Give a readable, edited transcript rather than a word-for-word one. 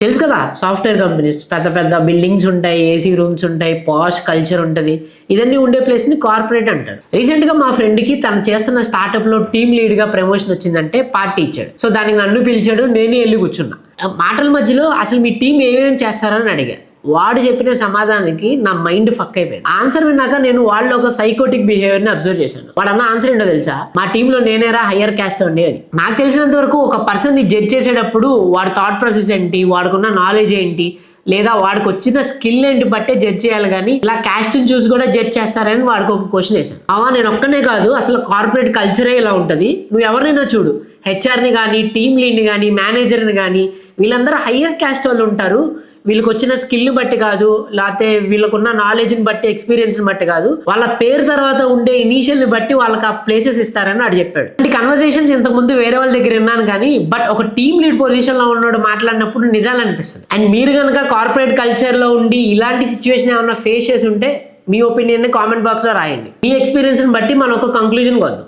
తెలుసు కదా, software companies పెద్ద పెద్ద బిల్డింగ్స్ ఉంటాయి, ఏసీ రూమ్స్ ఉంటాయి, పాష్ కల్చర్ ఉంటుంది. ఇదన్నీ ఉండే ప్లేస్ ని కార్పొరేట్ అంటారు. రీసెంట్ గా మా ఫ్రెండ్ కి తను చేస్తున్న స్టార్ట్అప్ లో టీమ్ లీడ్ గా ప్రమోషన్ వచ్చిందంటే పార్టీ ఇచ్చాడు. సో దానికి నన్ను పిలిచాడు, నేను వెళ్ళి కూర్చున్నా. మాటల మధ్యలో అసలు మీ టీం ఏమేమి చేస్తారని అడిగా. వాడు చెప్పిన సమాధానానికి నా మైండ్ ఫక్ అయిపోయింది. ఆన్సర్ విన్నాక నేను వాళ్ళు ఒక సైకోటిక్ బిహేవియర్ ని అబ్జర్వ్ చేశాను. వాడు అన్న ఆన్సర్ ఏంటో తెలుసా, మా టీంలో నేనేరా హయ్యర్ క్యాస్ట్ అండి అని. నాకు తెలిసినంత వరకు ఒక పర్సన్ ని జడ్జ్ చేసేటప్పుడు వాడి థాట్ ప్రాసెస్ ఏంటి, వాడుకున్న నాలెడ్జ్ ఏంటి, లేదా వాడికి వచ్చిన స్కిల్ ఏంటి బట్టే జడ్జ్ చేయాలి, కానీ ఇలా క్యాస్ట్ చూసి కూడా జడ్జ్ చేస్తారని వాడికి ఒక క్వశ్చన్ వేసాను. అవా నేను ఒక్కనే కాదు, అసలు కార్పొరేట్ కల్చరే ఇలా ఉంటుంది. నువ్వు ఎవరినైనా చూడు, హెచ్ఆర్ని కానీ, టీమ్ లీడ్ని కానీ, మేనేజర్ని కానీ, వీళ్ళందరూ హయ్యర్ క్యాస్ట్ వాళ్ళు ఉంటారు. వీళ్ళకి వచ్చిన స్కిల్ బట్టి కాదు, లేకపోతే వీళ్ళకున్న నాలెడ్జ్ని బట్టి, ఎక్స్పీరియన్స్ని బట్టి కాదు, వాళ్ళ పేరు తర్వాత ఉండే ఇనీషియల్ని బట్టి వాళ్ళకి ఆ ప్లేసెస్ ఇస్తారని వాడు చెప్పాడు. ఈ కన్వర్సేషన్స్ ఇంతకు ముందు వేరే వాళ్ళ దగ్గర విన్నాను, కానీ బట్ ఒక టీమ్ లీడ్ పొజిషన్లో ఉన్నాడు మాట్లాడినప్పుడు నిజాలు అనిపిస్తుంది. అండ్ మీరు కనుక కార్పొరేట్ కల్చర్లో ఉండి ఇలాంటి సిచ్యువేషన్ ఏమన్నా ఫేస్ చేసి ఉంటే మీ ఒపీనియన్ని కామెంట్ బాక్స్లో రాయండి. మీ ఎక్స్పీరియన్స్ని బట్టి మనం ఒక కంక్లూజన్ వద్దాం.